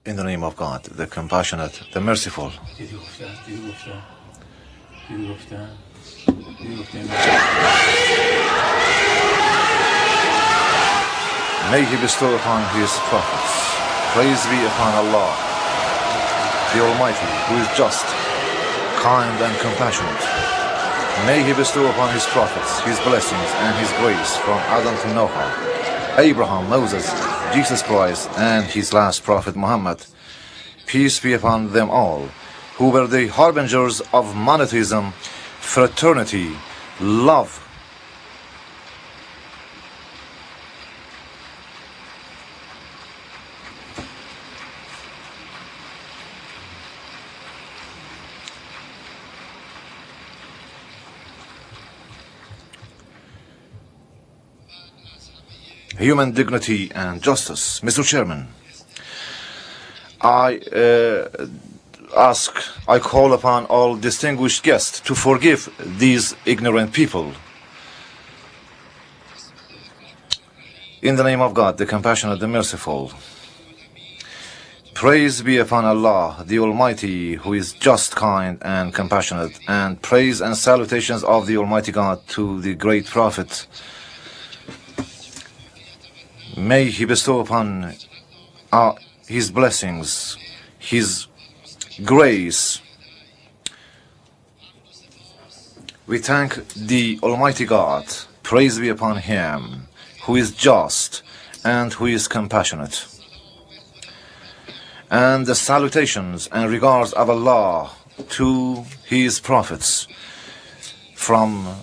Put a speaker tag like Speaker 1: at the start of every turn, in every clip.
Speaker 1: In the name of God, the compassionate, the merciful. May He bestow upon His prophets. Praise be upon Allah, the Almighty, who is just, kind and compassionate. May He bestow upon His prophets His blessings and His grace from Adam to Noah, Abraham, Moses, Jesus Christ, and His last prophet Muhammad. Peace be upon them all, who were the harbingers of monotheism, fraternity, love. Human dignity and justice. Mr. Chairman, I call upon all distinguished guests to forgive these ignorant people. In the name of God, the compassionate, the merciful. Praise be upon Allah, the Almighty, who is just, kind, and compassionate, and praise and salutations of the Almighty God to the great Prophet. May He bestow upon His blessings, His grace. We thank the Almighty God, praise be upon Him, who is just and who is compassionate. And the salutations and regards of Allah to His prophets, from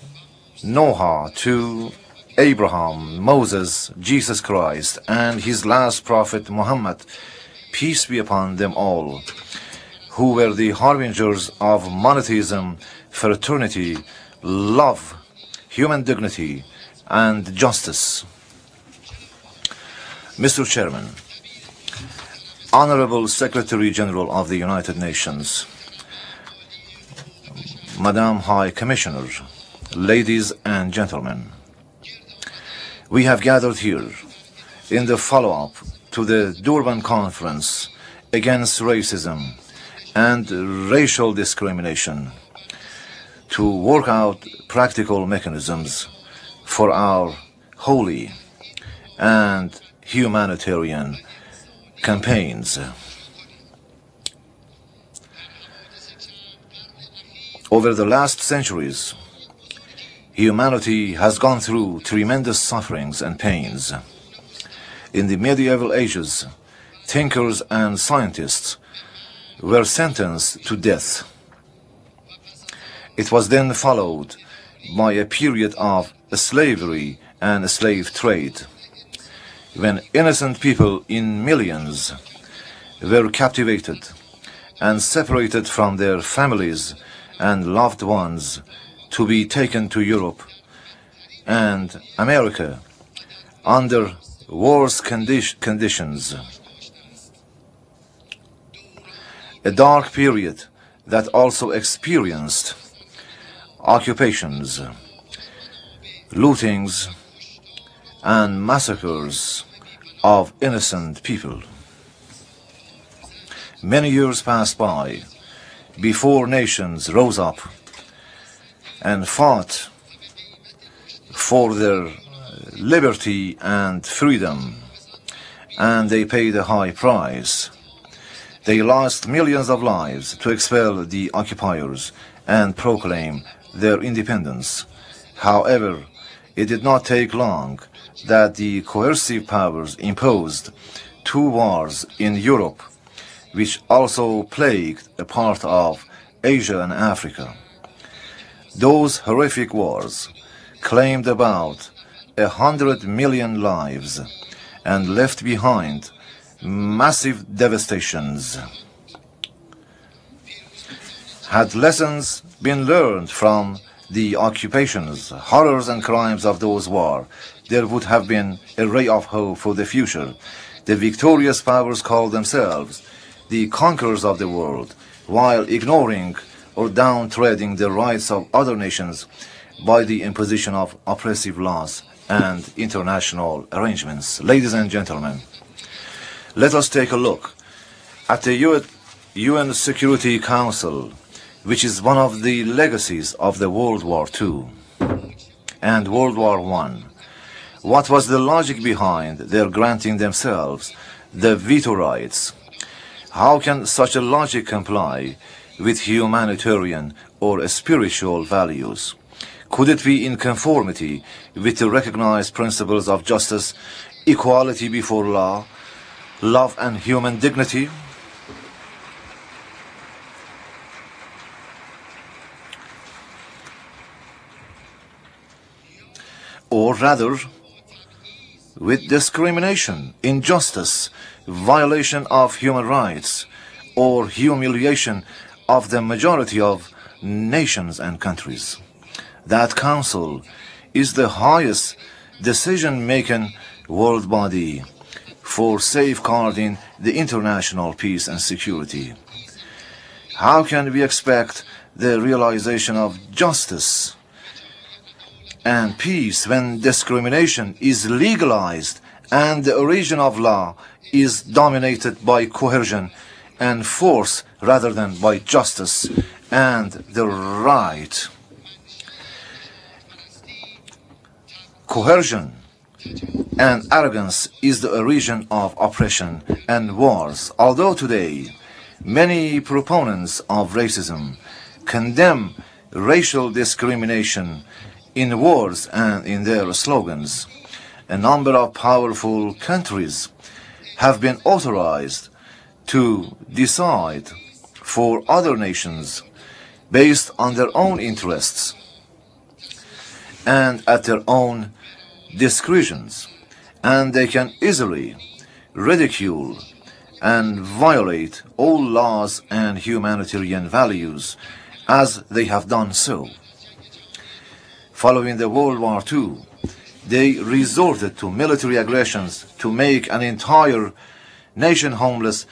Speaker 1: Noah to Abraham, Moses, Jesus Christ, and His last prophet Muhammad. Peace be upon them all, who were the harbingers of monotheism, fraternity, love, human dignity, and justice. Mr. Chairman, Honorable Secretary General of the United Nations, Madam High Commissioner, ladies and gentlemen, we have gathered here in the follow-up to the Durban Conference against racism and racial discrimination to work out practical mechanisms for our holy and humanitarian campaigns. Over the last centuries, humanity has gone through tremendous sufferings and pains. In the medieval ages, thinkers and scientists were sentenced to death. It was then followed by a period of slavery and slave trade, when innocent people in millions were captivated and separated from their families and loved ones to be taken to Europe and America under worse conditions. A dark period that also experienced occupations, lootings, and massacres of innocent people. Many years passed by before nations rose up and fought for their liberty and freedom, and they paid a high price. They lost millions of lives to expel the occupiers and proclaim their independence. However, it did not take long that the coercive powers imposed 2 wars in Europe, which also plagued a part of Asia and Africa. Those horrific wars claimed about 100 million lives and left behind massive devastations. Had lessons been learned from the occupations, horrors and crimes of those wars, there would have been a ray of hope for the future. The victorious powers called themselves the conquerors of the world, while ignoring or downtreading the rights of other nations by the imposition of oppressive laws and international arrangements. Ladies and gentlemen, let us take a look At the UN Security Council, which is one of the legacies of the World War II and World War I, what was the logic behind their granting themselves the veto rights? How can such a logic comply with humanitarian or spiritual values? Could it be in conformity with the recognized principles of justice, equality before law, love and human dignity? Or rather, with discrimination, injustice, violation of human rights, or humiliation of the majority of nations and countries. That council is the highest decision-making world body for safeguarding the international peace and security. How can we expect the realization of justice and peace when discrimination is legalized and the origin of law is dominated by coercion and force rather than by justice and the right? Coercion and arrogance is the origin of oppression and wars. Although today many proponents of racism condemn racial discrimination in words and in their slogans, a number of powerful countries have been authorized to decide for other nations based on their own interests and at their own discretions, and they can easily ridicule and violate all laws and humanitarian values as they have done so. Following the World War II, they resorted to military aggressions to make an entire nation homeless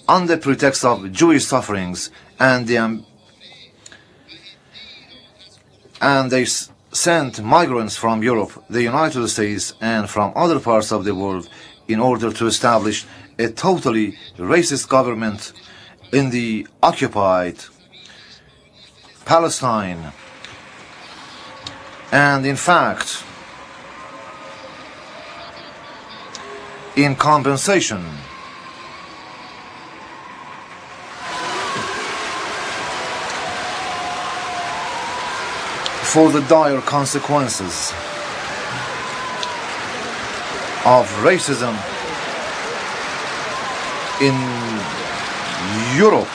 Speaker 1: on the pretext of Jewish sufferings, and they sent migrants from Europe, the United States, and from other parts of the world in order to establish a totally racist government in the occupied Palestine. And in fact, in compensation for the dire consequences of racism in Europe,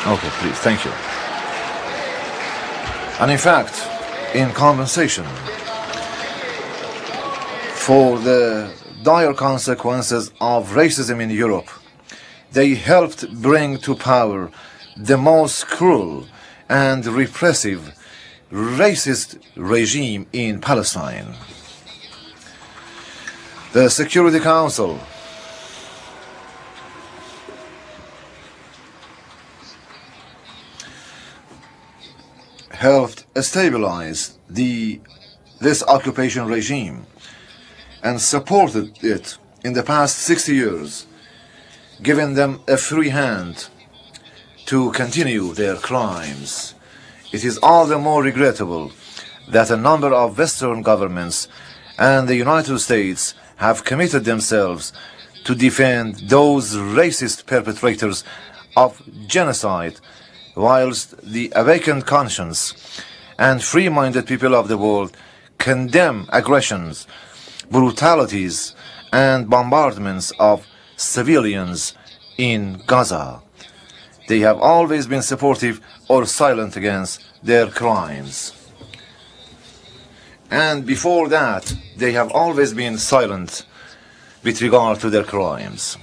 Speaker 1: okay, please, thank you. And in fact, in compensation for the dire consequences of racism in Europe, they helped bring to power the most cruel and repressive racist regime in Palestine. The Security Council helped stabilize this occupation regime and supported it in the past 60 years, giving them a free hand to continue their crimes. It is all the more regrettable that a number of Western governments and the United States have committed themselves to defend those racist perpetrators of genocide, whilst the awakened conscience and free-minded people of the world condemn aggressions, brutalities, and bombardments of civilians in Gaza. They have always been supportive or silent against their crimes. And before that, they have always been silent with regard to their crimes.